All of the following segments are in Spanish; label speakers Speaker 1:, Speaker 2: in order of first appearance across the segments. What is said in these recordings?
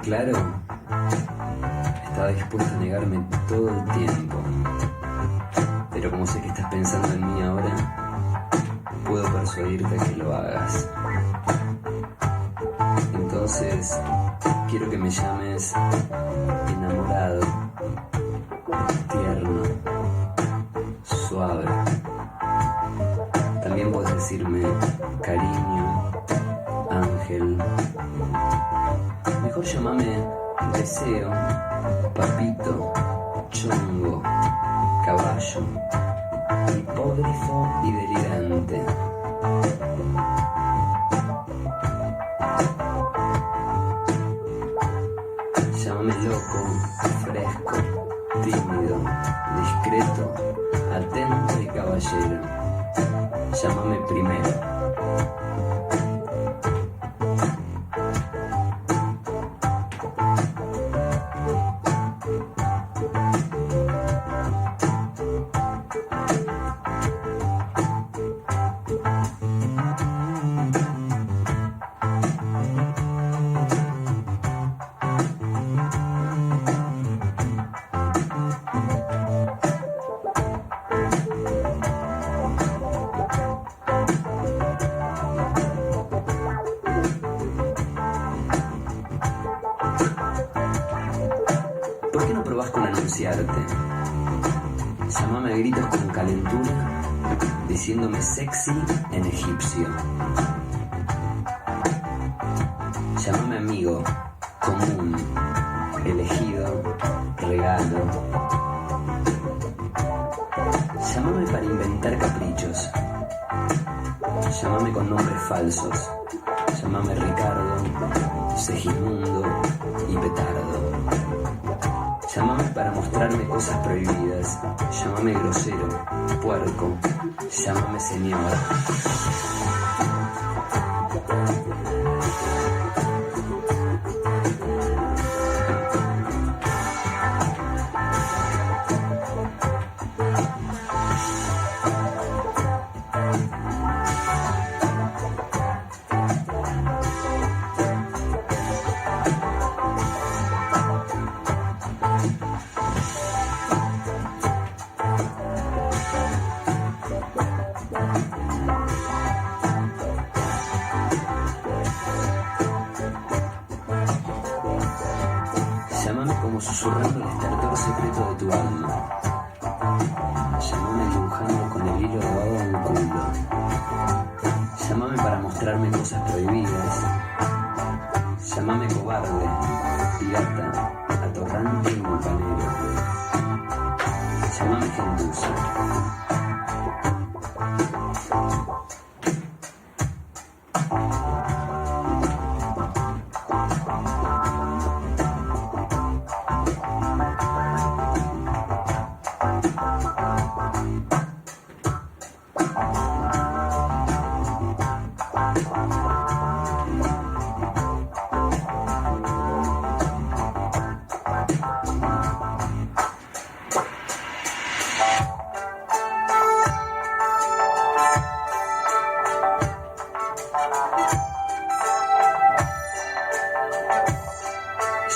Speaker 1: claro, estaba dispuesto a negarme todo el tiempo. Pero como sé que estás pensando en mí ahora, puedo persuadirte a que lo hagas. Entonces, quiero que me llames enamorado, tierno, suave. También puedes decirme cariño, ángel. Mejor llámame deseo, papito, chongo, caballo, hipógrifo y delirante. Llámame loco, fresco, tímido, discreto, atento y caballero. Llámame primero. ¿Por qué no probás con anunciarte? Llámame a gritos con calentura, diciéndome sexy en egipcio. Llámame amigo, común, elegido, regalo. Llámame para inventar caprichos. Llámame con nombres falsos. Llámame Ricardo, Segismundo y Petardo. Llámame para mostrarme cosas prohibidas. Llámame grosero, puerco. Llámame señor. Llámame como susurrando el estertor secreto de tu alma. Llámame dibujando con el hilo grabado en un culo. Llámame para mostrarme cosas prohibidas. Llámame cobarde, pirata, atorrante y montanero. Llámame gentuza.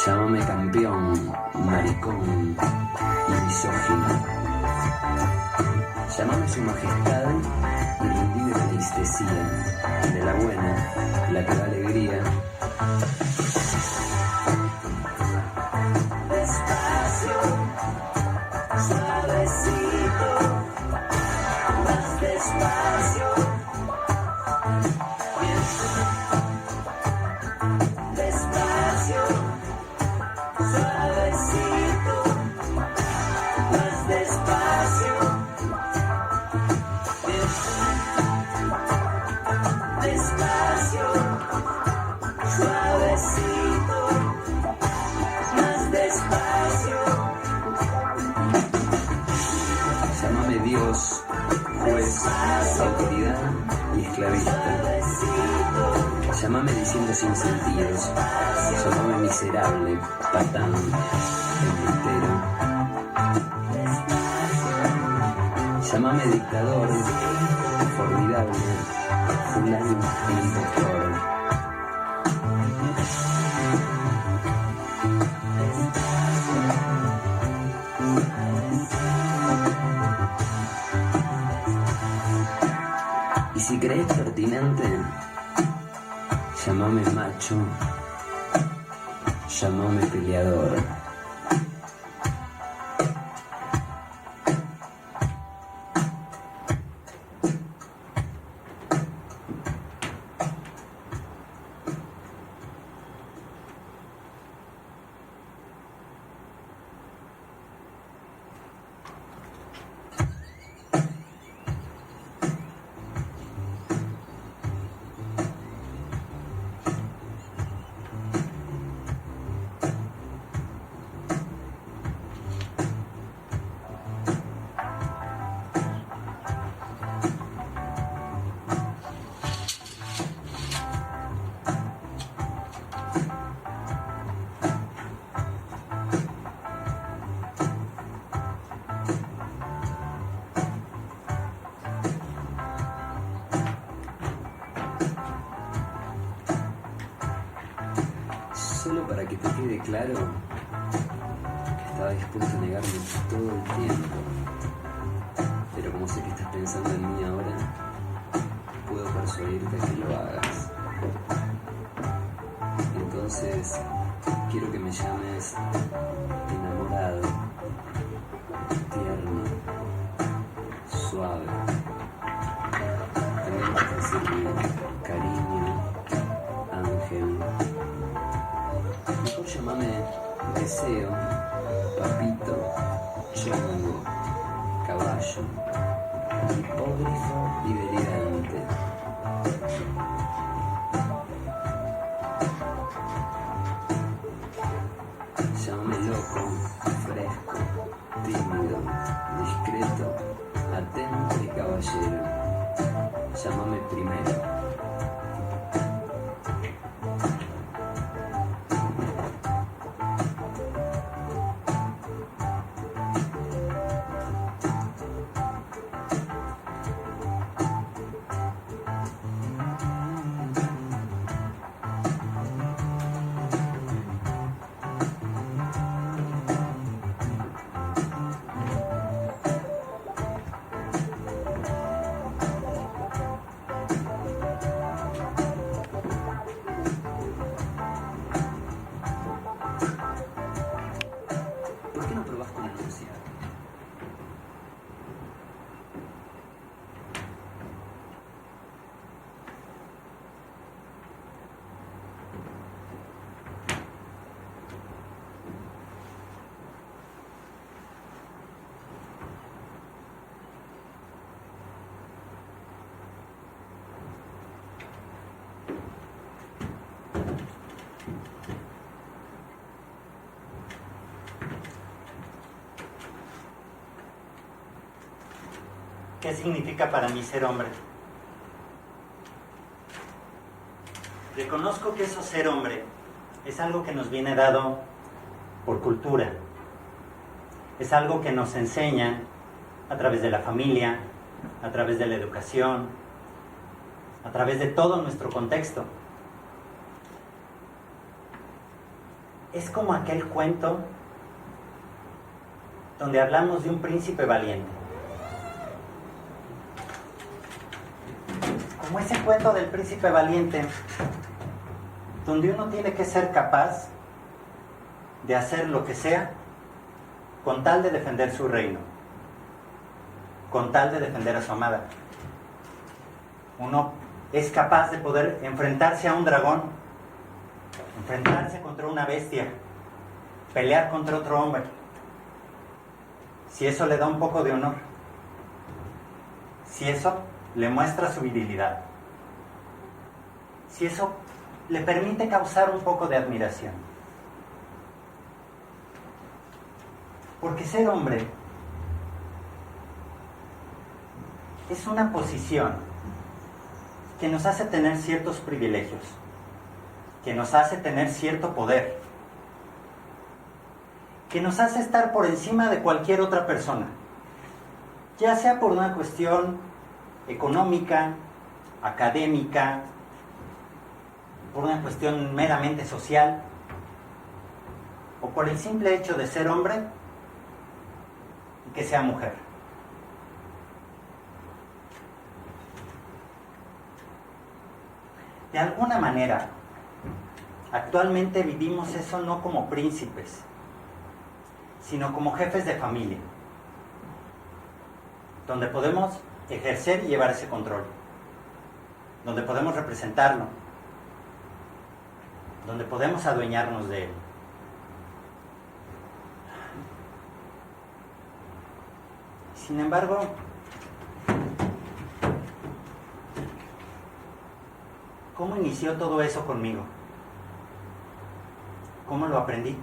Speaker 1: Llámame campeón, maricón y misógino. Llámame su majestad y rendido de anestesia, de la buena, la que da alegría.
Speaker 2: Despacio, suavecito, más despacio. Despacio, suavecito, más despacio. Despacio, suavecito, más despacio.
Speaker 1: Llámame Dios, juez, autoridad y esclavista. Llámame diciendo sin sentidos. Llámame miserable, patán, embustero. Llámame dictador, formidable, fulano e impostor. macho, llamame peleador. Solo para que te quede claro que estaba dispuesto a negarme todo el tiempo. Pero como sé que estás pensando en mí ahora, puedo persuadirte a que lo hagas. Entonces, quiero que me llames enamorado, tierno, suave. También puedes decirme cariño, ángel. Mejor llámame deseo, papito, chongo, caballo, hipógrifo y delirante. Llámame loco, fresco, tímido, discreto, atento y caballero. Llámame primero. ¿Por qué no probás con anunciar?
Speaker 3: ¿Qué significa para mí ser hombre? Reconozco que eso ser hombre es algo que nos viene dado por cultura. Es algo que nos enseñan a través de la familia, a través de la educación, a través de todo nuestro contexto. Es como aquel cuento donde hablamos de un príncipe valiente. Como ese cuento del príncipe valiente, donde uno tiene que ser capaz de hacer lo que sea con tal de defender su reino, con tal de defender a su amada. Uno es capaz de poder enfrentarse a un dragón, enfrentarse contra una bestia, pelear contra otro hombre, si eso le da un poco de honor, si eso le muestra su virilidad, si eso le permite causar un poco de admiración. Porque ser hombre es una posición que nos hace tener ciertos privilegios, que nos hace tener cierto poder, que nos hace estar por encima de cualquier otra persona, ya sea por una cuestión económica, académica, por una cuestión meramente social, o por el simple hecho de ser hombre y que sea mujer. De alguna manera, Actualmente vivimos eso no como príncipes, sino como jefes de familia, donde podemos ejercer y llevar ese control, donde podemos representarlo, donde podemos adueñarnos de él. Sin embargo, ¿cómo inició todo eso conmigo? ¿Cómo lo aprendí?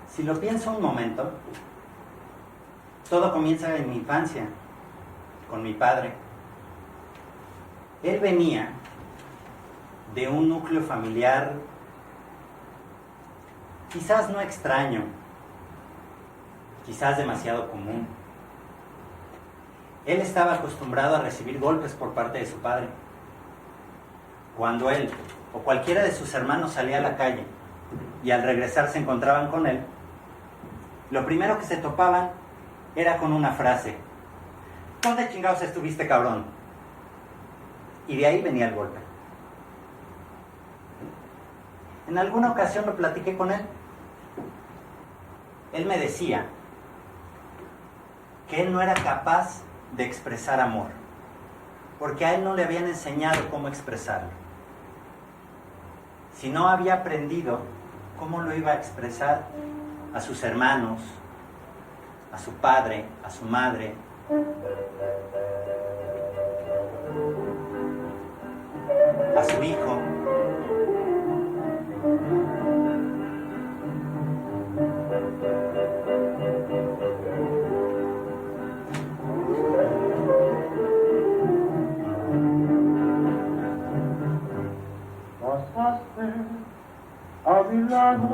Speaker 3: Si lo pienso un momento, todo comienza en mi infancia, con mi padre. Él venía de un núcleo familiar quizás no extraño, quizás demasiado común. Él estaba acostumbrado a recibir golpes por parte de su padre. Cuando él o cualquiera de sus hermanos salía a la calle y al regresar se encontraban con él, lo primero que se topaban era con una frase: ¿dónde chingados estuviste, cabrón? Y de ahí venía el golpe. En alguna ocasión lo platiqué con él. Él me decía que él no era capaz de expresar amor, porque a él no le habían enseñado cómo expresarlo. Si no había aprendido cómo lo iba a expresar a sus hermanos, a su padre, a su madre, a su hijo.
Speaker 4: Pasaste a mi lado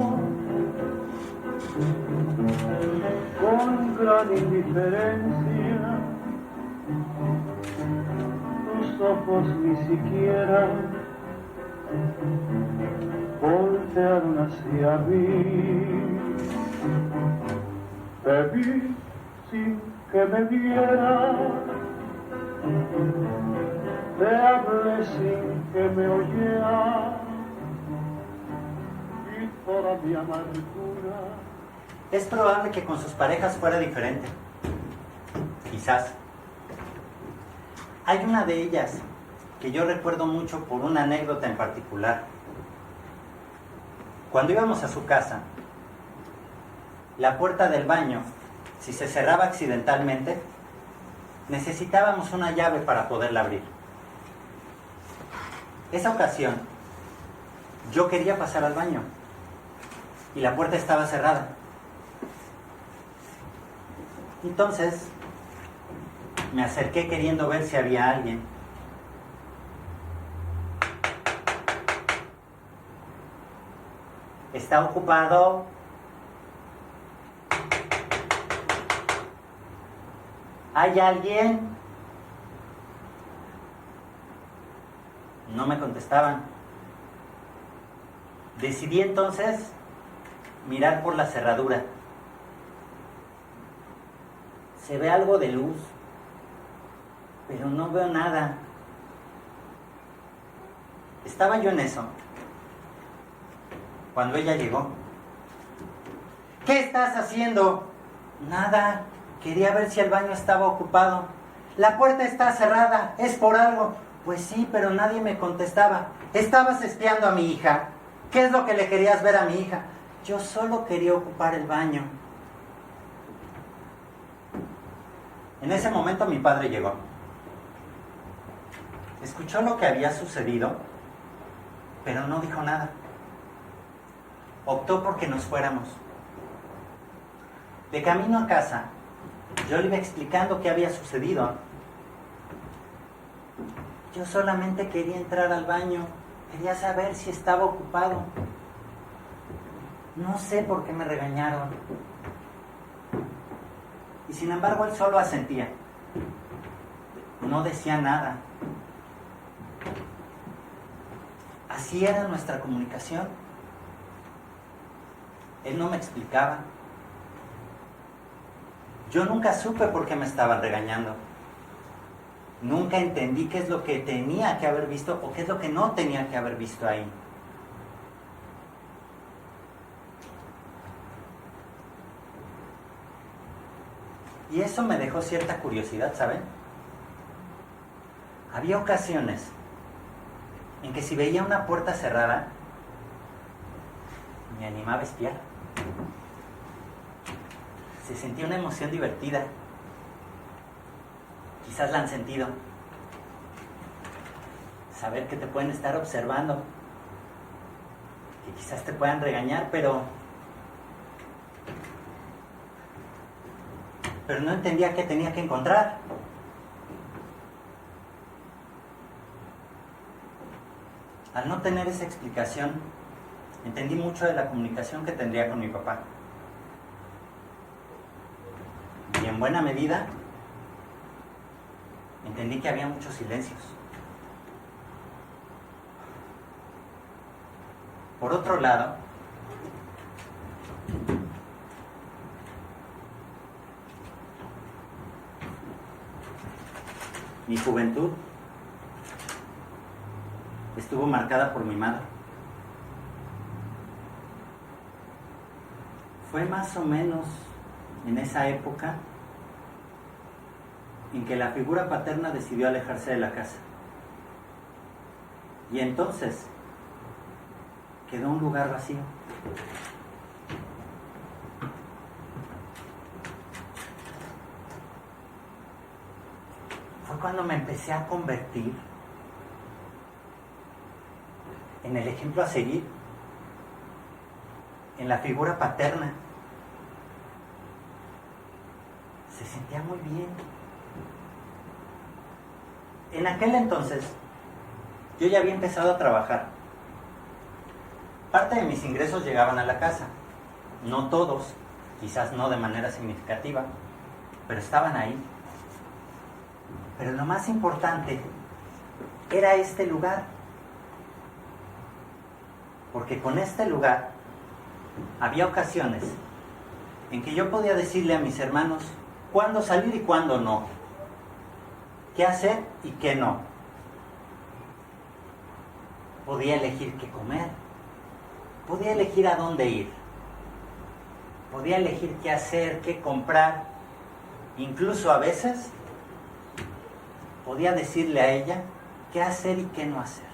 Speaker 4: con gran indiferencia, tus ojos ni siquiera voltearon hacia mí. Te vi sin que me vieras, te hablé sin que me oyeras, y toda mi amargura.
Speaker 3: Es probable que con sus parejas fuera diferente. Quizás. Hay una de ellas que yo recuerdo mucho por una anécdota en particular. Cuando íbamos a su casa, la puerta del baño, si se cerraba accidentalmente, necesitábamos una llave para poderla abrir. Esa ocasión, yo quería pasar al baño y la puerta estaba cerrada. Entonces, me acerqué queriendo ver si había alguien. ¿Está ocupado? ¿Hay alguien? No me contestaban. Decidí entonces mirar por la cerradura. Se ve algo de luz, pero no veo nada. Estaba yo en eso, cuando ella llegó. ¿Qué estás haciendo? Nada, quería ver si el baño estaba ocupado. La puerta está cerrada, es por algo. Pues sí, pero nadie me contestaba. Estabas espiando a mi hija. ¿Qué es lo que le querías ver a mi hija? Yo solo quería ocupar el baño. En ese momento mi padre llegó. Escuchó lo que había sucedido, pero no dijo nada. Optó por que nos fuéramos. De camino a casa, yo le iba explicando qué había sucedido. Yo solamente quería entrar al baño, quería saber si estaba ocupado. No sé por qué me regañaron. Y sin embargo, él solo asentía. No decía nada. Así era nuestra comunicación. Él no me explicaba. Yo nunca supe por qué me estaban regañando. Nunca entendí qué es lo que tenía que haber visto o qué es lo que no tenía que haber visto ahí. Y eso me dejó cierta curiosidad, ¿saben? Había ocasiones en que si veía una puerta cerrada, me animaba a espiar. Se sentía una emoción divertida. Quizás la han sentido. Saber que te pueden estar observando, que quizás te puedan regañar, pero no entendía qué tenía que encontrar. Al no tener esa explicación, entendí mucho de la comunicación que tendría con mi papá. Y en buena medida, entendí que había muchos silencios. Por otro lado, mi juventud estuvo marcada por mi madre. Fue más o menos en esa época en que la figura paterna decidió alejarse de la casa. Y entonces quedó un lugar vacío. Fue cuando me empecé a convertir en el ejemplo a seguir, en la figura paterna. Se sentía muy bien. En aquel entonces, yo ya había empezado a trabajar. Parte de mis ingresos llegaban a la casa. No todos, quizás no de manera significativa, pero estaban ahí. Pero lo más importante era este lugar. Porque con este lugar había ocasiones en que yo podía decirle a mis hermanos cuándo salir y cuándo no, qué hacer y qué no. Podía elegir qué comer, podía elegir a dónde ir, podía elegir qué hacer, qué comprar. Incluso a veces podía decirle a ella qué hacer y qué no hacer.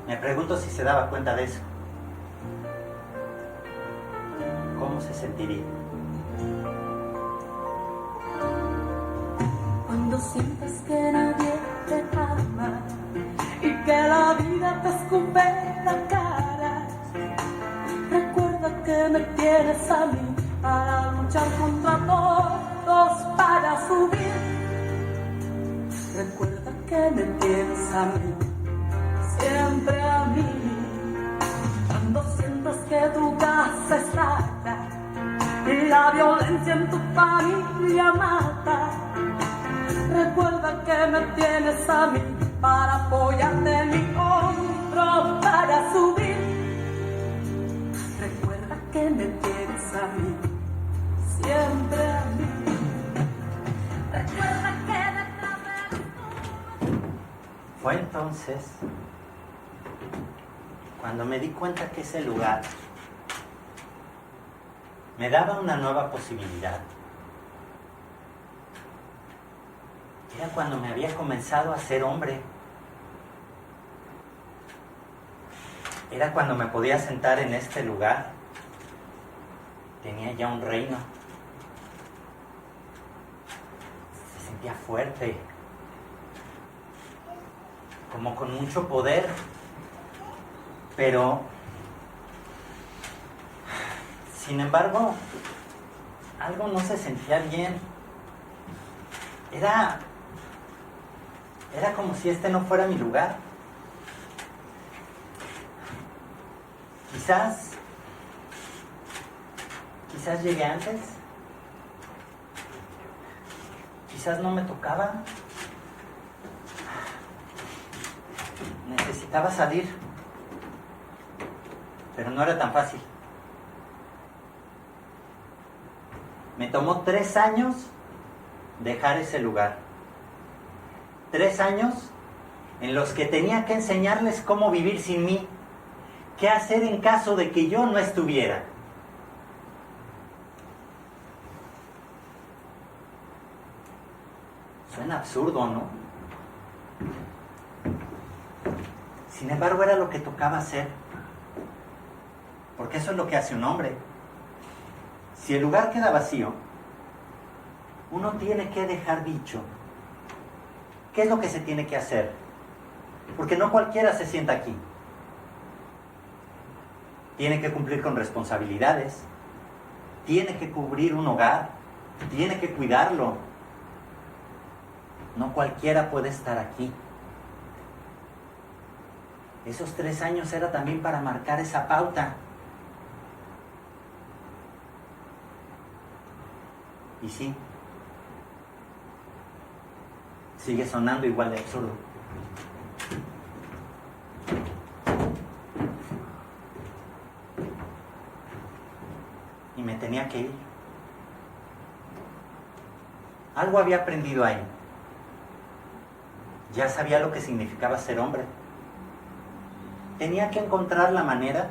Speaker 3: Me pregunto si se daba cuenta de eso. ¿Cómo se sentiría?
Speaker 2: Cuando sientes que nadie te ama y que la vida te escupe la cara, recuerda que me tienes a mí para luchar contra todos, para subir. Recuerda que me tienes a mí, siempre a mí. Cuando sientas que tu casa estalla y la violencia en tu familia mata, recuerda que me tienes a mí para apoyarte en mi hombro, para subir. Recuerda que me tienes a mí, siempre a mí. Recuerda que detrás de...
Speaker 3: Fue entonces cuando me di cuenta que ese lugar me daba una nueva posibilidad. Era cuando me había comenzado a ser hombre. Era cuando me podía sentar en este lugar. Tenía ya un reino. Se sentía fuerte, como con mucho poder. Pero, sin embargo, algo no se sentía bien. Era como si este no fuera mi lugar. Quizás llegué antes. Quizás no me tocaba. Necesitaba salir. Pero no era tan fácil. Me tomó 3 años dejar ese lugar. 3 años en los que tenía que enseñarles cómo vivir sin mí, qué hacer en caso de que yo no estuviera. Suena absurdo, ¿no? Sin embargo, era lo que tocaba hacer. Porque eso es lo que hace un hombre. Si el lugar queda vacío, uno tiene que dejar dicho qué es lo que se tiene que hacer. Porque no cualquiera se sienta aquí. Tiene que cumplir con responsabilidades, tiene que cubrir un hogar, tiene que cuidarlo. No cualquiera puede estar aquí. Esos 3 años era también para marcar esa pauta. Y sí, sigue sonando igual de absurdo. Y me tenía que ir. Algo había aprendido ahí. Ya sabía lo que significaba ser hombre. Tenía que encontrar la manera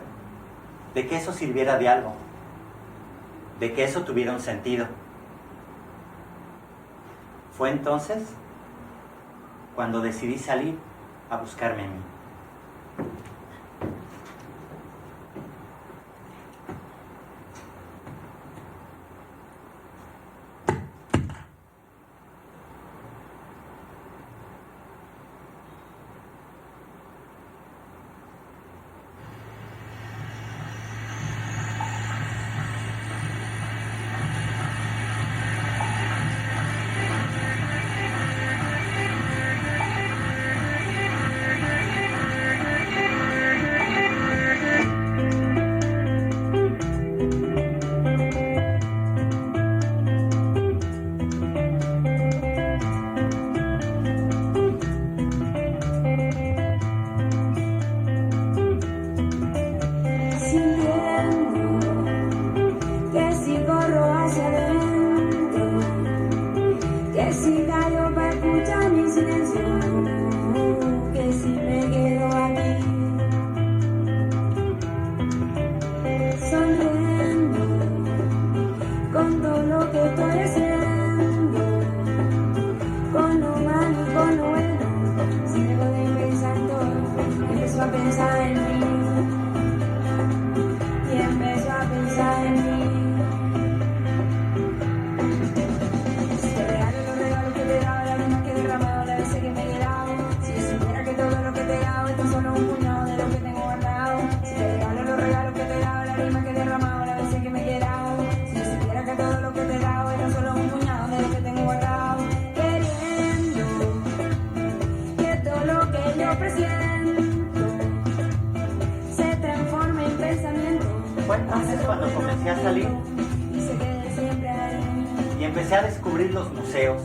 Speaker 3: de que eso sirviera de algo, de que eso tuviera un sentido. Fue entonces cuando decidí salir a buscarme a mí. Fue entonces cuando comencé a salir y empecé a descubrir los museos,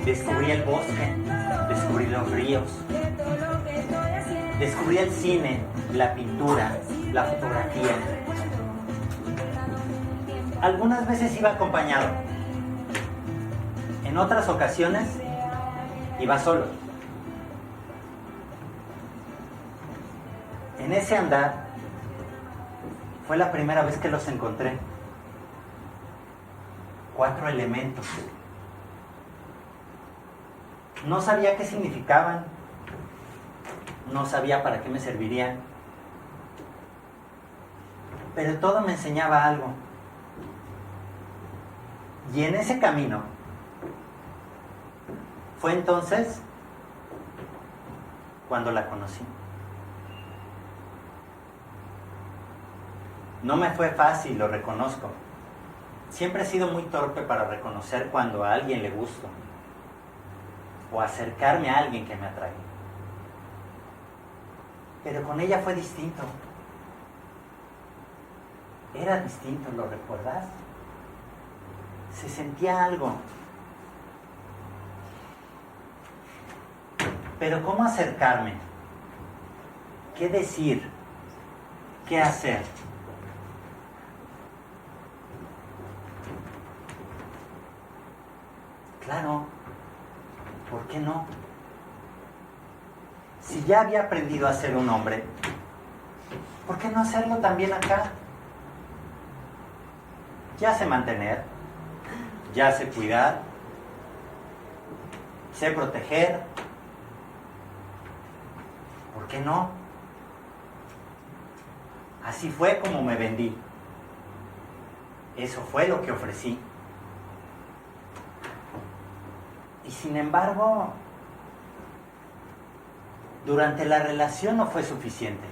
Speaker 3: descubrí el bosque, descubrí los ríos, descubrí el cine, la pintura, la fotografía. Algunas veces iba acompañado, en otras ocasiones iba solo. En ese andar fue la primera vez que los encontré. 4 elementos. No sabía qué significaban, no sabía para qué me servirían, pero todo me enseñaba algo. Y en ese camino fue entonces cuando la conocí. No me fue fácil, lo reconozco. Siempre he sido muy torpe para reconocer cuando a alguien le gusto o acercarme a alguien que me atrae. Pero con ella fue distinto. Era distinto, ¿lo recuerdas? Se sentía algo. Pero ¿cómo acercarme? ¿Qué decir? qué hacer. Claro, ¿por qué no? Si ya había aprendido a ser un hombre, ¿por qué no hacerlo también acá? Ya sé mantener, ya sé cuidar, sé proteger. ¿Por qué no? Así fue como me vendí. Eso fue lo que ofrecí. Y sin embargo, durante la relación no fue suficiente.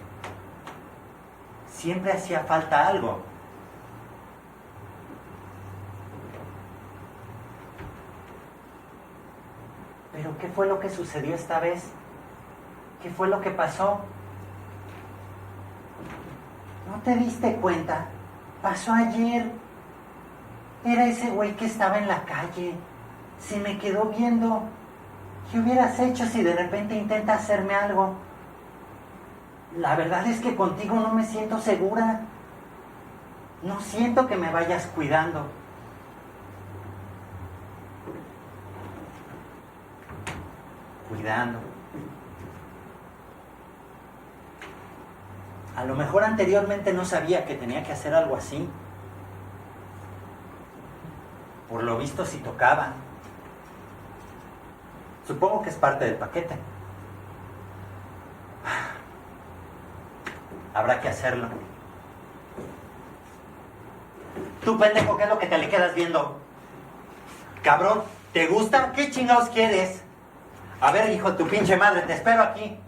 Speaker 3: Siempre hacía falta algo. Pero ¿qué fue lo que sucedió esta vez? ¿Qué fue lo que pasó? ¿No te diste cuenta? Pasó ayer. Era ese güey que estaba en la calle. Se me quedó viendo. ¿Qué hubieras hecho si de repente intenta hacerme algo? La verdad es que contigo no me siento segura. No siento que me vayas cuidando. Cuidando. A lo mejor anteriormente no sabía que tenía que hacer algo así. Por lo visto sí tocaba. Supongo que es parte del paquete. Habrá que hacerlo. Tú, pendejo, ¿qué es lo que te le quedas viendo? Cabrón, ¿te gusta? ¿Qué chingados quieres? A ver, hijo de tu pinche madre, te espero aquí.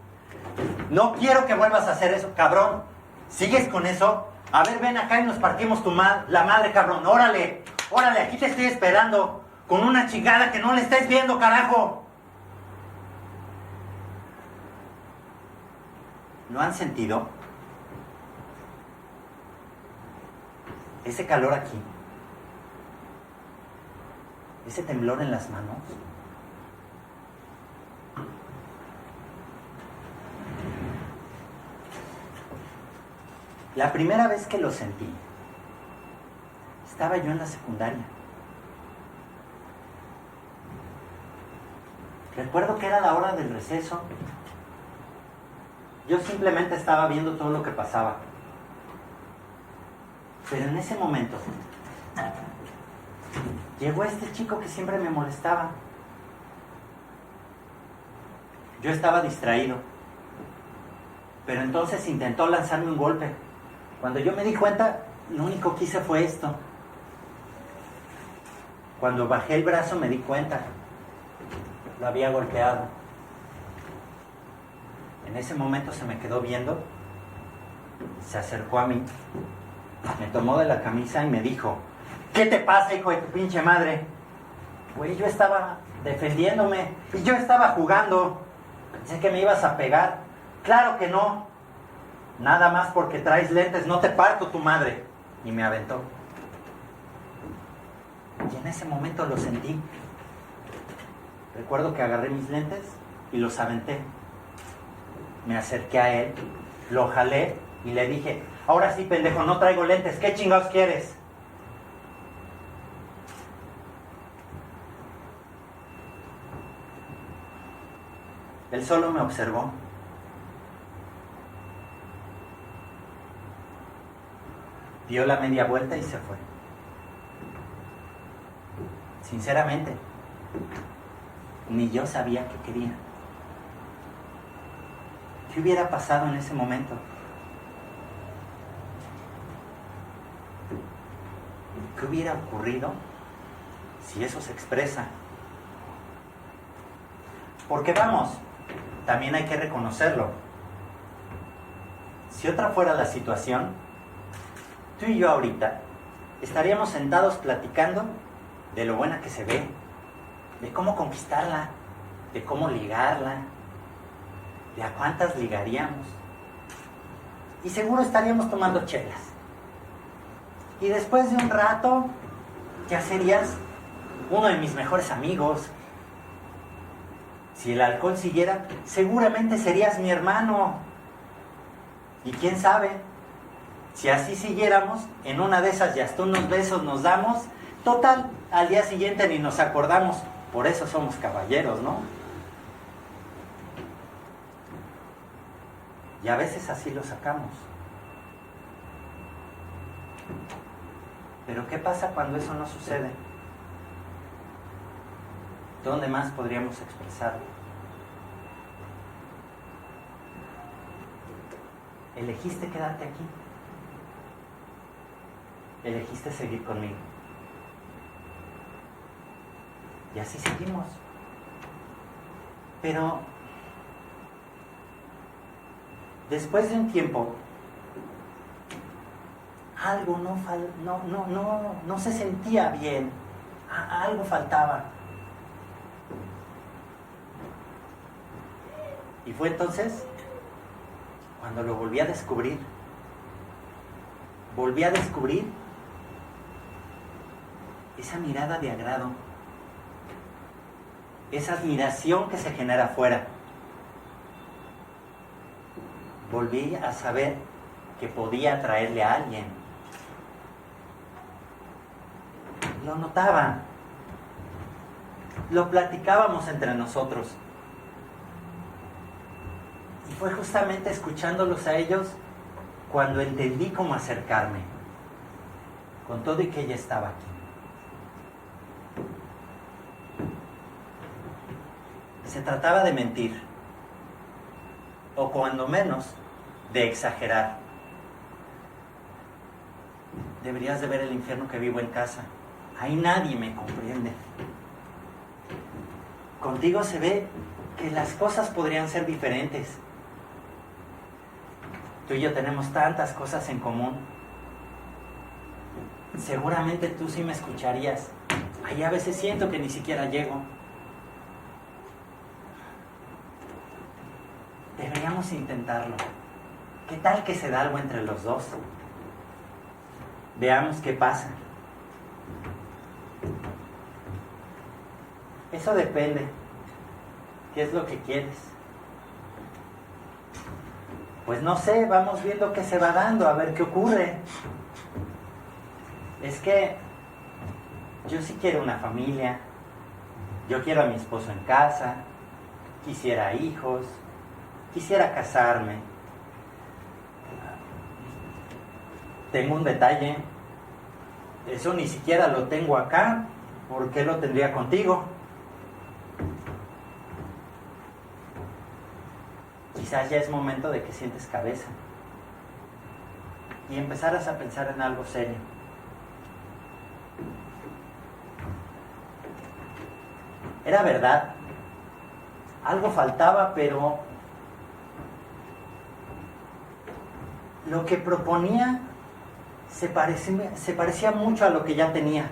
Speaker 3: No quiero que vuelvas a hacer eso, cabrón. ¿Sigues con eso? A ver, ven acá y nos partimos la madre, cabrón. Órale, órale, aquí te estoy esperando. Con una chingada que no le estés viendo, carajo. ¿Lo han sentido? Ese calor aquí. Ese temblor en las manos. La primera vez que lo sentí, estaba yo en la secundaria. Recuerdo que era la hora del receso. Yo simplemente estaba viendo todo lo que pasaba. Pero en ese momento, llegó este chico que siempre me molestaba. Yo estaba distraído. Pero entonces intentó lanzarme un golpe. Cuando yo me di cuenta, lo único que hice fue esto. Cuando bajé el brazo me di cuenta. Lo había golpeado. En ese momento se me quedó viendo. Se acercó a mí. Me tomó de la camisa y me dijo: ¿qué te pasa, hijo de tu pinche madre? Güey, yo estaba defendiéndome. Y yo estaba jugando. Pensé que me ibas a pegar. Claro que no. Nada más porque traes lentes, no te parto tu madre. Y me aventó. Y en ese momento lo sentí. Recuerdo que agarré mis lentes y los aventé. Me acerqué a él, lo jalé y le dije: ahora sí, pendejo, no traigo lentes, ¿qué chingados quieres? Él solo me observó. Dio la media vuelta y se fue. Sinceramente, ni yo sabía qué quería. ¿Qué hubiera pasado en ese momento? ¿Qué hubiera ocurrido si eso se expresa? Porque vamos, también hay que reconocerlo. Si otra fuera la situación, tú y yo ahorita estaríamos sentados platicando de lo buena que se ve, de cómo conquistarla, de cómo ligarla, de a cuántas ligaríamos. Y seguro estaríamos tomando chelas. Y después de un rato, ya serías uno de mis mejores amigos. Si el alcohol siguiera, seguramente serías mi hermano. Y quién sabe, Si así siguiéramos, en una de esas ya hasta unos besos nos damos, total, al día siguiente ni nos acordamos. Por eso somos caballeros, ¿no? Y a veces así lo sacamos. Pero ¿qué pasa cuando eso no sucede? ¿Dónde más podríamos expresarlo? Elegiste quedarte aquí. Elegiste seguir conmigo. Y así seguimos. Pero después de un tiempo, algo no se sentía bien. Algo faltaba. Y fue entonces cuando lo volví a descubrir. Volví a descubrir esa mirada de agrado, esa admiración que se genera afuera. Volví a saber que podía atraerle a alguien. Lo notaba. Lo platicábamos entre nosotros. Y fue justamente escuchándolos a ellos cuando entendí cómo acercarme, con todo y que ella estaba aquí. Se trataba de mentir, o cuando menos, de exagerar. Deberías de ver el infierno que vivo en casa. Ahí nadie me comprende. Contigo se ve que las cosas podrían ser diferentes. Tú y yo tenemos tantas cosas en común. Seguramente tú sí me escucharías. Ahí a veces siento que ni siquiera llego. Deberíamos intentarlo. ¿Qué tal que se da algo entre los dos? Veamos qué pasa. Eso depende. ¿Qué es lo que quieres? Pues no sé, vamos viendo qué se va dando, a ver qué ocurre. Es que yo sí quiero una familia. Yo quiero a mi esposo en casa. Quisiera hijos. Quisiera casarme. Tengo un detalle. Eso ni siquiera lo tengo acá. ¿Por qué lo tendría contigo? Quizás ya es momento de que sientes cabeza y empezaras a pensar en algo serio. Era verdad. Algo faltaba, pero lo que proponía se parecía mucho a lo que ya tenía.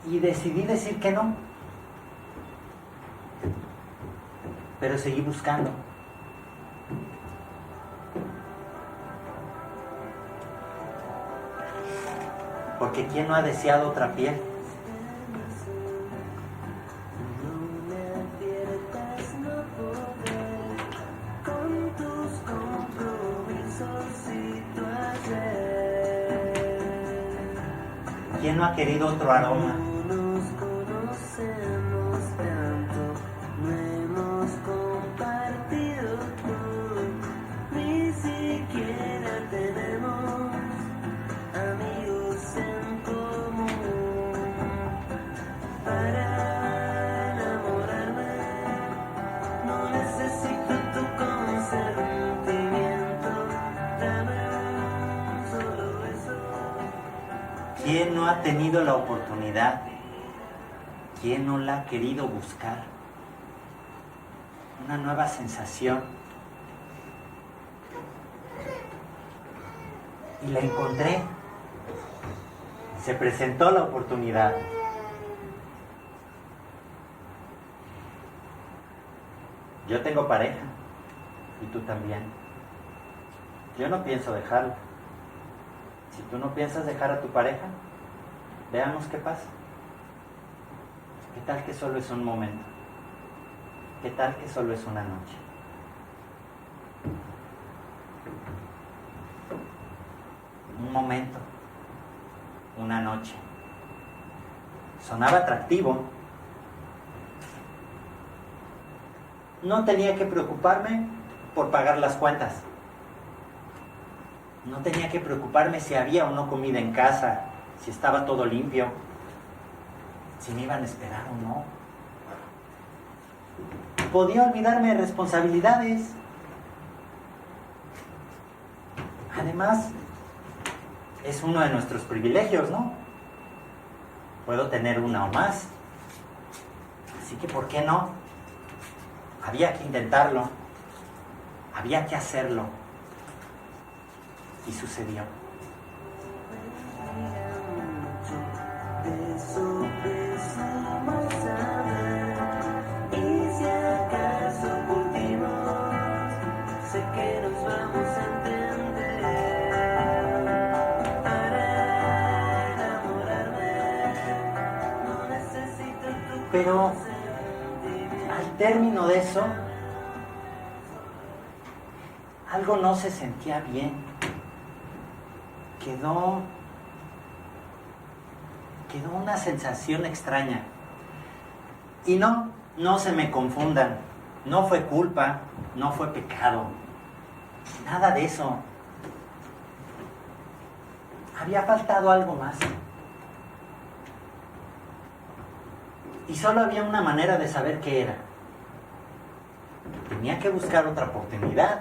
Speaker 3: Y decidí decir que no. Pero seguí buscando. Porque ¿quién no ha deseado otra piel? ¿Quién no ha querido otro aroma? ¿Quién no ha tenido la oportunidad? ¿Quién no la ha querido buscar? Una nueva sensación. Y la encontré. Se presentó la oportunidad. Yo tengo pareja. Y tú también. Yo no pienso dejarla. Si tú no piensas dejar a tu pareja, veamos qué pasa. ¿Qué tal que solo es un momento? ¿Qué tal que solo es una noche? un momento, una noche. Sonaba atractivo. No tenía que preocuparme por pagar las cuentas. No tenía que preocuparme si había o no comida en casa, si estaba todo limpio, si me iban a esperar o no. Podía olvidarme de responsabilidades. Además, es uno de nuestros privilegios, ¿no? Puedo tener una o más. Así que, ¿por qué no? Había que intentarlo. Había que hacerlo. Y sucedió. Pero al término de eso, algo no se sentía bien. Quedó una sensación extraña. Y no se me confundan. No fue culpa, no fue pecado. Nada de eso. Había faltado algo más. Y solo había una manera de saber qué era. Tenía que buscar otra oportunidad.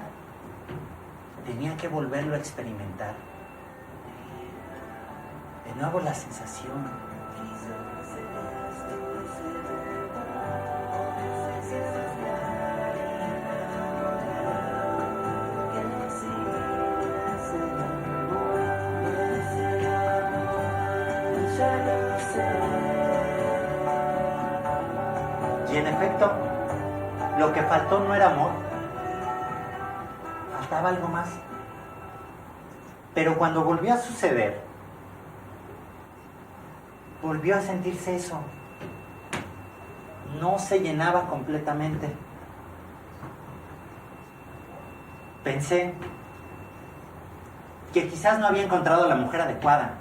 Speaker 3: Tenía que volverlo a experimentar. De nuevo la sensación. Y en efecto, lo que faltó no era amor. Faltaba algo más. Pero cuando volvió a suceder, volvió a sentirse eso. No se llenaba completamente. Pensé que quizás no había encontrado a la mujer adecuada.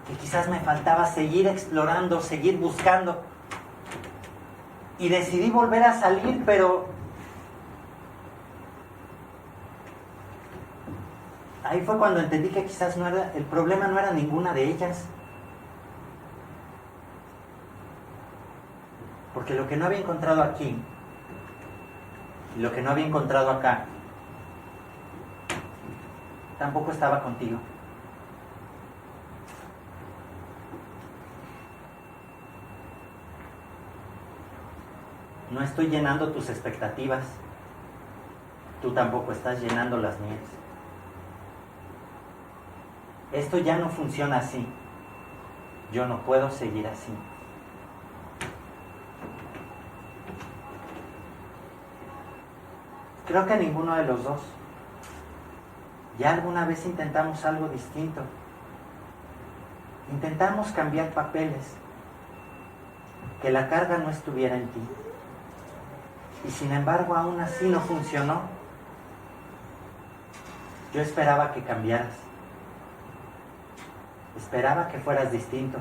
Speaker 3: Que quizás me faltaba seguir explorando, seguir buscando. Y decidí volver a salir, pero ahí fue cuando entendí que quizás el problema no era ninguna de ellas. Porque lo que no había encontrado aquí y lo que no había encontrado acá tampoco estaba contigo. No estoy llenando tus expectativas. Tú tampoco estás llenando las mías. Esto ya no funciona así. Yo no puedo seguir así. Creo que ninguno de los dos. Ya alguna vez intentamos algo distinto. Intentamos cambiar papeles. Que la carga no estuviera en ti. Y sin embargo, aún así no funcionó. Yo esperaba que cambiaras. Esperaba que fueras distinto.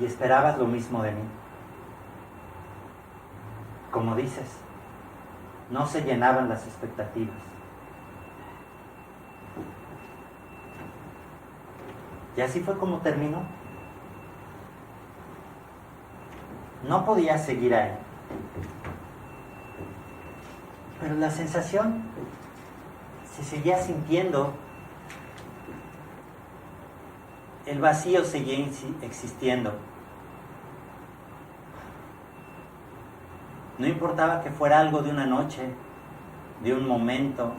Speaker 3: Y esperabas lo mismo de mí. Como dices, no se llenaban las expectativas. Y así fue como terminó. No podía seguir ahí. Pero la sensación se seguía sintiendo. El vacío seguía existiendo. No importaba que fuera algo de una noche, de un momento,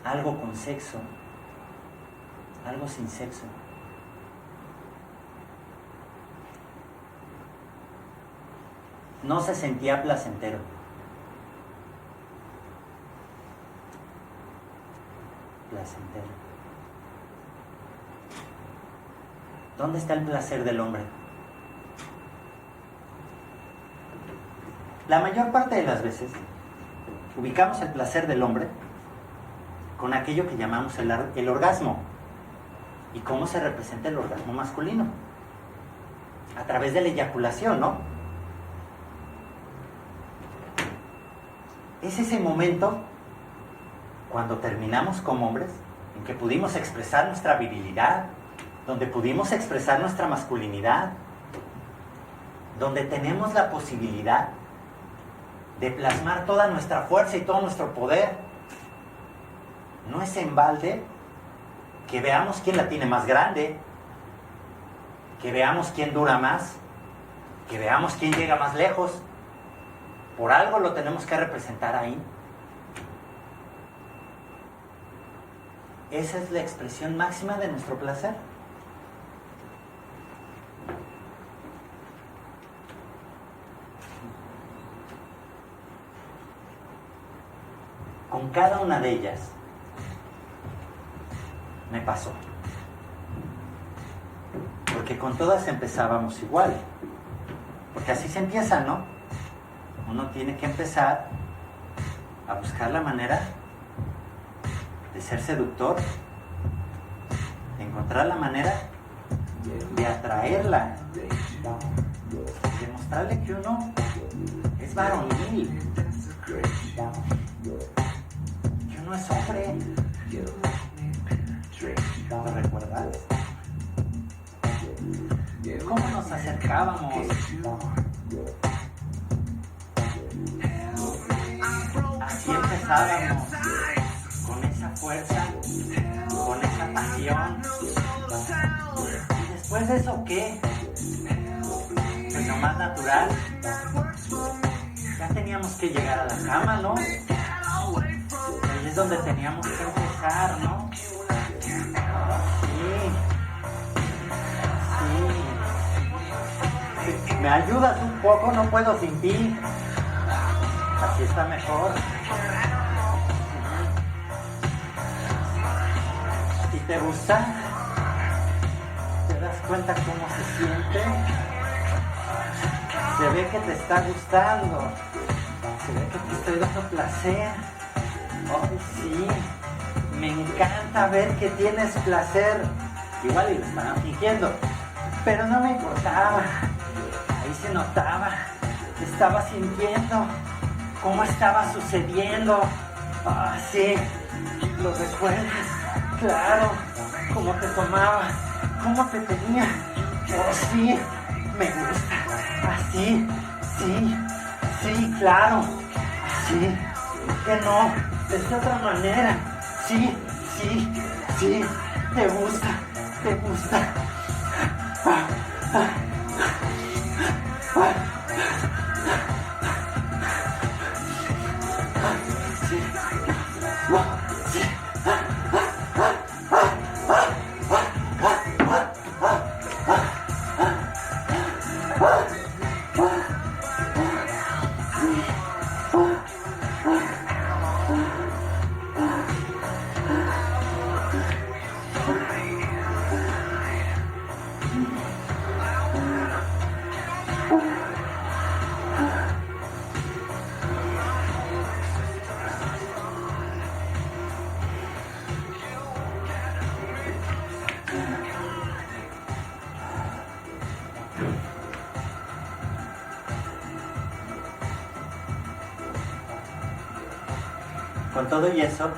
Speaker 3: algo con sexo, algo sin sexo. No se sentía placentero. Placentero. ¿Dónde está el placer del hombre? La mayor parte de las veces ubicamos el placer del hombre con aquello que llamamos el orgasmo. ¿Y cómo se representa el orgasmo masculino? A través de la eyaculación, ¿no? Es ese momento, cuando terminamos como hombres, en que pudimos expresar nuestra virilidad, donde pudimos expresar nuestra masculinidad, donde tenemos la posibilidad de plasmar toda nuestra fuerza y todo nuestro poder. No es en balde que veamos quién la tiene más grande, que veamos quién dura más, que veamos quién llega más lejos. Por algo lo tenemos que representar ahí. Esa es la expresión máxima de nuestro placer. Con cada una de ellas me pasó. Porque con todas empezábamos igual. Porque así se empieza, ¿no? Uno tiene que empezar a buscar la manera de ser seductor, de encontrar la manera de atraerla, de mostrarle que uno es varonil, que uno es hombre. ¿Lo recuerdas? ¿Cómo nos acercábamos? Así empezábamos, con esa fuerza, con esa pasión. ¿Y después de eso qué? Pues lo más natural. Ya teníamos que llegar a la cama, ¿no? Ahí es donde teníamos que empezar, ¿no? Sí. ¿Me ayudas un poco? No puedo sin ti. Así está mejor. ¿Y te gusta? ¿Te das cuenta cómo se siente? Se ve que te está gustando. Se ve que te estoy dando placer. ¡Ay, sí! Me encanta ver que tienes placer. Igual y lo estaban fingiendo, pero no me importaba. Ahí se notaba. Estaba sintiendo cómo estaba sucediendo. Ah, sí, lo recuerdas. Claro, cómo te tomaba, cómo te tenía. Oh, sí, me gusta. Así, sí, sí, claro. Así, que no, de otra manera. Sí, sí, sí, te gusta, te gusta. Sí. Sí. Con todo y eso,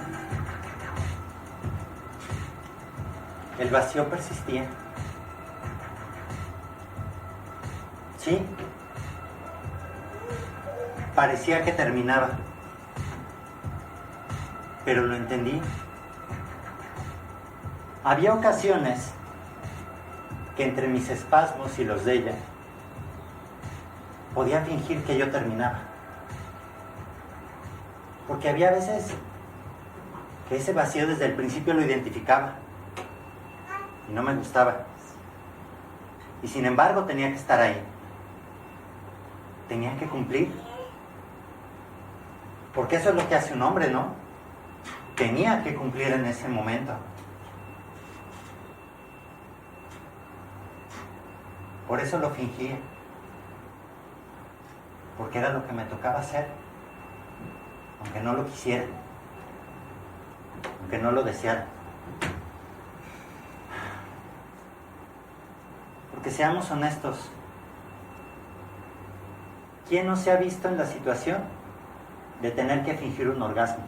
Speaker 3: el vacío persistía. Sí, parecía que terminaba, pero lo entendí. Había ocasiones que entre mis espasmos y los de ella podía fingir que yo terminaba. Porque había veces que ese vacío desde el principio lo identificaba y no me gustaba. Y sin embargo tenía que estar ahí. Tenía que cumplir. Porque eso es lo que hace un hombre, ¿no? Tenía que cumplir en ese momento. Por eso lo fingía. Porque era lo que me tocaba hacer. Aunque no lo quisiera. aunque no lo deseara. Porque seamos honestos, ¿quién no se ha visto en la situación de tener que fingir un orgasmo?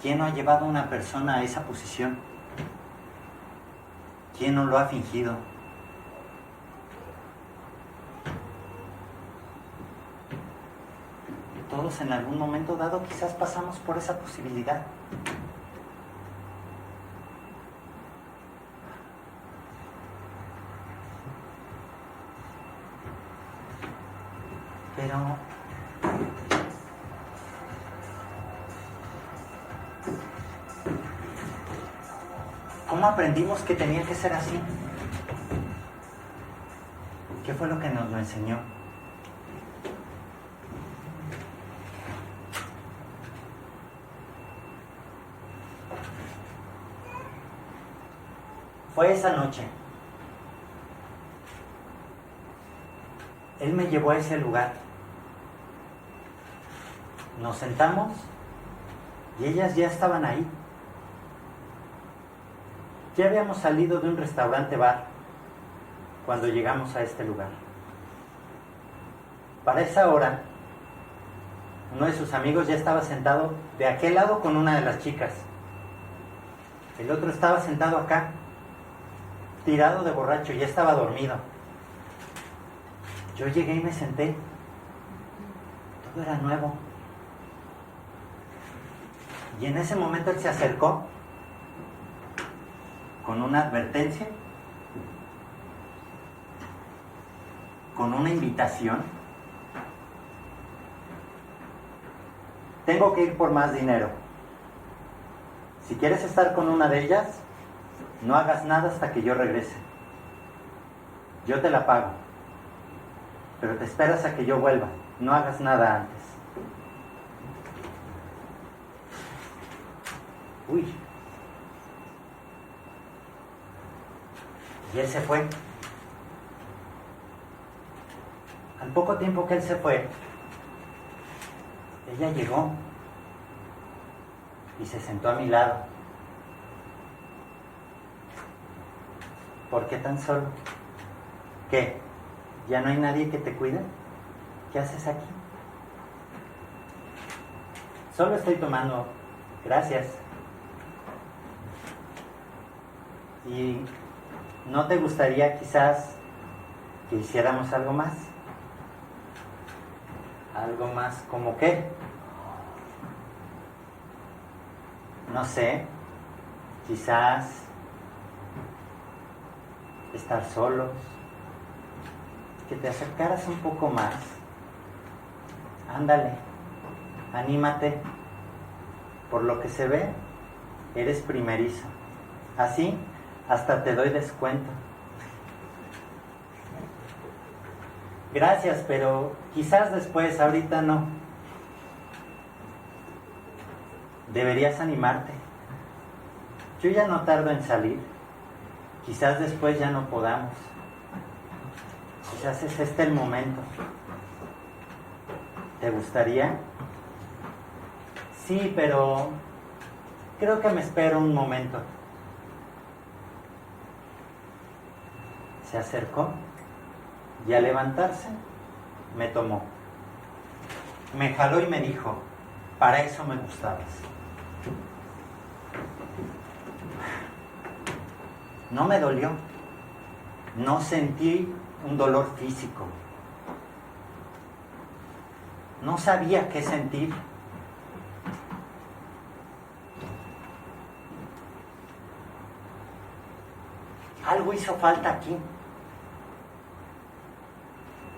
Speaker 3: ¿Quién no ha llevado a una persona a esa posición? ¿Quién no lo ha fingido? Todos en algún momento dado quizás pasamos por esa posibilidad. Pero ¿cómo aprendimos que tenía que ser así? ¿Qué fue lo que nos lo enseñó? Fue esa noche. Él me llevó a ese lugar. Nos sentamos y ellas ya estaban ahí. Ya habíamos salido de un restaurante bar cuando llegamos a este lugar. Para esa hora, uno de sus amigos ya estaba sentado de aquel lado con una de las chicas. El otro estaba sentado acá, tirado de borracho, ya estaba dormido. Yo llegué y me senté. Todo era nuevo. Y en ese momento él se acercó con una advertencia, con una invitación. Tengo que ir por más dinero. Si quieres estar con una de ellas, no hagas nada hasta que yo regrese. Yo te la pago, pero te esperas a que yo vuelva. No hagas nada antes. Uy. Y él se fue. Al poco tiempo que él se fue, ella llegó y se sentó a mi lado. ¿Por qué tan solo? ¿Qué? ¿Ya no hay nadie que te cuide? ¿Qué haces aquí? Solo estoy tomando. Gracias. ¿Y no te gustaría quizás que hiciéramos algo más? ¿Algo más como qué? No sé, quizás estar solos, que te acercaras un poco más. Ándale, anímate. Por lo que se ve, eres primerizo. Así, hasta te doy descuento. Gracias, pero quizás después, ahorita no. Deberías animarte. Yo ya no tardo en salir. Quizás después ya no podamos. Quizás es este el momento. ¿Te gustaría? Sí, pero creo que me espero un momento. Se acercó y al levantarse me tomó. Me jaló y me dijo, para eso me gustabas. No me dolió. No sentí un dolor físico. No sabía qué sentir. Algo hizo falta aquí.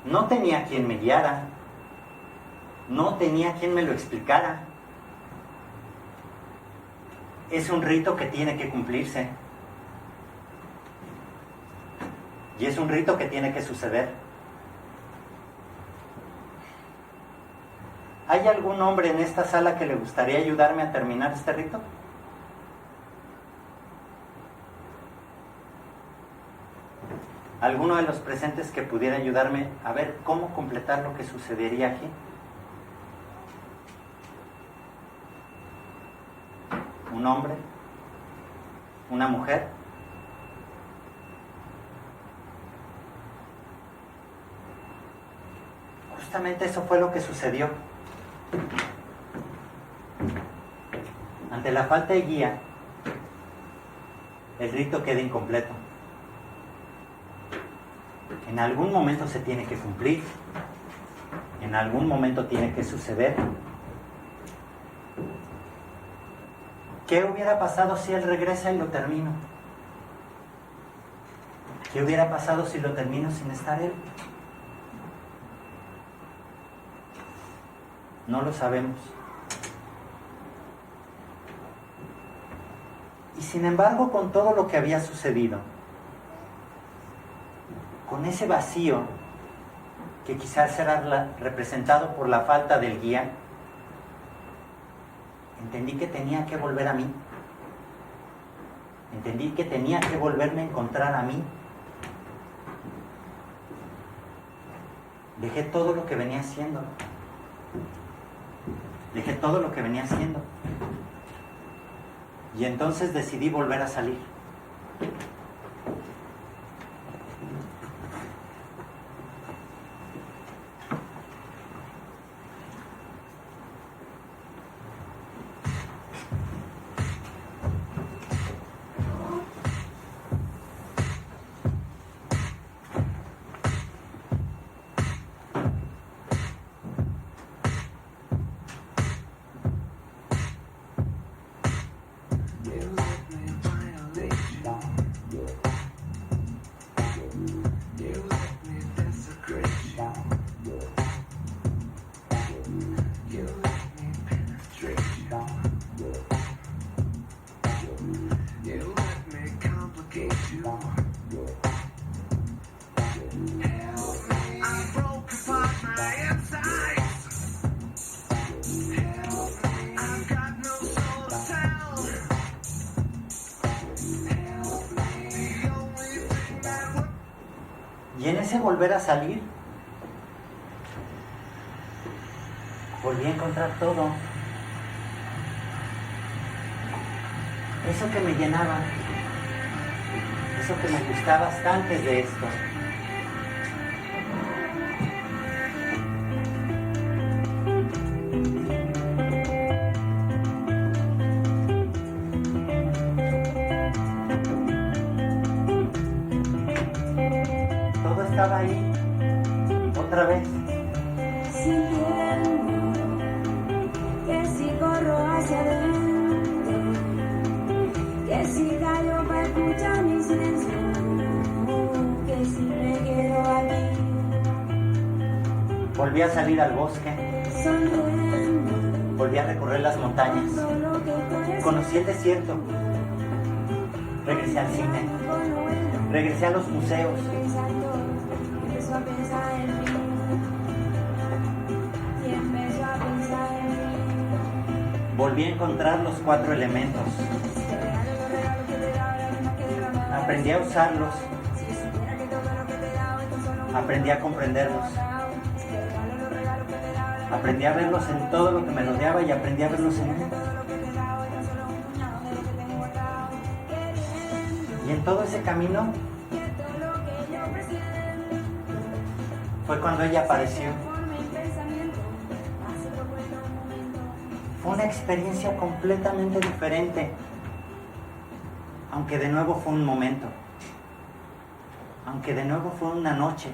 Speaker 3: No tenía quien me guiara. No tenía quien me lo explicara. Es un rito que tiene que cumplirse. Y es un rito que tiene que suceder. ¿Hay algún hombre en esta sala que le gustaría ayudarme a terminar este rito? ¿Alguno de los presentes que pudiera ayudarme a ver cómo completar lo que sucedería aquí? un hombre, una mujer. Justamente eso fue lo que sucedió. Ante la falta de guía, el rito queda incompleto. En algún momento se tiene que cumplir, en algún momento tiene que suceder. ¿Qué hubiera pasado si él regresa y lo termino? ¿Qué hubiera pasado si lo termino sin estar él? No lo sabemos. Y sin embargo, con todo lo que había sucedido, con ese vacío que quizás era representado por la falta del guía, entendí que tenía que volver a mí. Entendí que tenía que volverme a encontrar a mí. Dejé todo lo que venía haciendo. Dejé todo lo que venía haciendo. Y entonces decidí volver a salir. Y en ese volver a salir, volví a encontrar todo. Eso que me llenaba, eso que me gustaba hasta antes de esto. Estaba ahí, otra vez.
Speaker 5: Sintiendo que si corro hacia adelante, que si callo para escuchar mi silencio, que si me quedo aquí.
Speaker 3: Volví a salir al bosque,
Speaker 5: Sonriendo,
Speaker 3: volví a recorrer las montañas, conocí el desierto, regresé al cine, regresé a los museos.
Speaker 5: A pensar en mí, y empezó a pensar en mí.
Speaker 3: Volví a encontrar los 4 elementos. Aprendí a usarlos. Aprendí a comprenderlos. Aprendí a verlos en todo lo que me rodeaba y aprendí a verlos en mí. Y en todo ese camino fue cuando ella apareció. Fue una experiencia completamente diferente, aunque de nuevo fue un momento, aunque de nuevo fue una noche.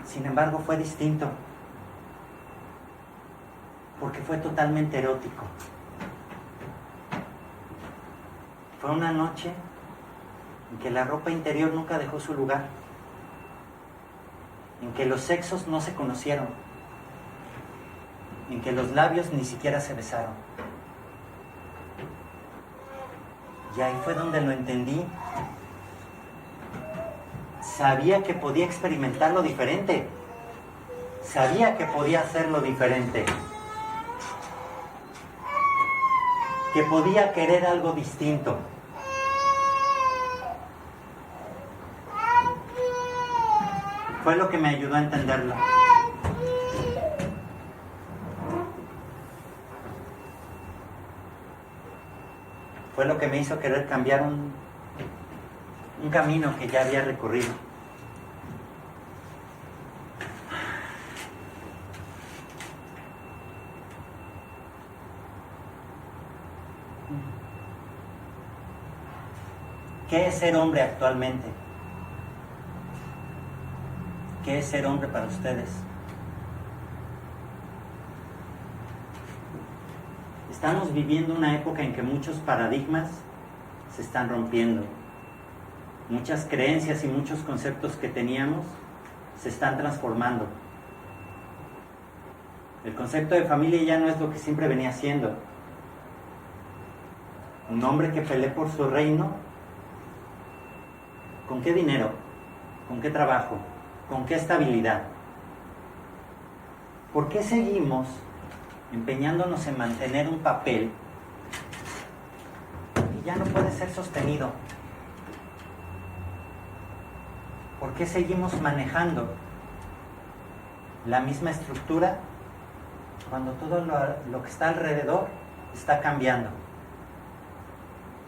Speaker 3: Sin embargo, fue distinto, porque fue totalmente erótico. Fue una noche en que la ropa interior nunca dejó su lugar, en que los sexos no se conocieron, en que los labios ni siquiera se besaron. Y ahí fue donde lo entendí. Sabía que podía experimentarlo diferente. Sabía que podía hacerlo diferente. Que podía querer algo distinto. Fue lo que me ayudó a entenderlo. fue lo que me hizo querer cambiar un camino que ya había recorrido. ¿Qué es ser hombre actualmente? ¿Qué es ser hombre para ustedes? Estamos viviendo una época en que muchos paradigmas se están rompiendo. Muchas creencias y muchos conceptos que teníamos se están transformando. El concepto de familia ya no es lo que siempre venía siendo. Un hombre que pelee por su reino, ¿con qué dinero? ¿Con qué trabajo? ¿Con qué estabilidad? ¿Por qué seguimos empeñándonos en mantener un papel que ya no puede ser sostenido? ¿Por qué seguimos manejando la misma estructura cuando todo lo que está alrededor está cambiando?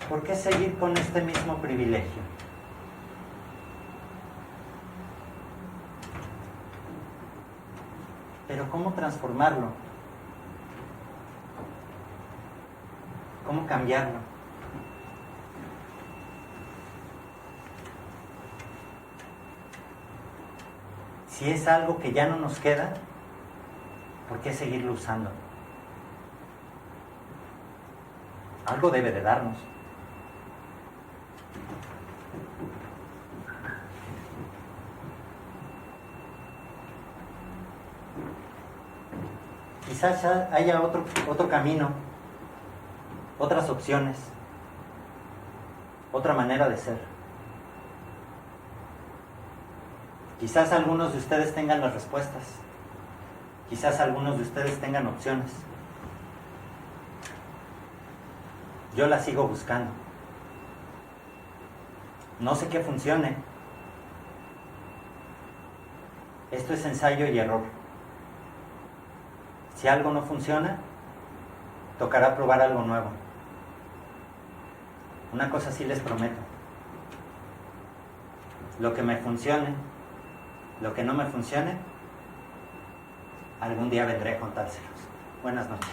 Speaker 3: ¿Por qué seguir con este mismo privilegio? Pero ¿cómo transformarlo? ¿Cómo cambiarlo? Si es algo que ya no nos queda, ¿por qué seguirlo usando? Algo debe de darnos. Quizás haya otro camino, otras opciones, otra manera de ser. Quizás algunos de ustedes tengan las respuestas. Quizás algunos de ustedes tengan opciones. Yo las sigo buscando. No sé qué funcione. Esto es ensayo y error. Si algo no funciona, tocará probar algo nuevo. Una cosa sí les prometo. Lo que me funcione, lo que no me funcione, algún día vendré a contárselos. Buenas noches.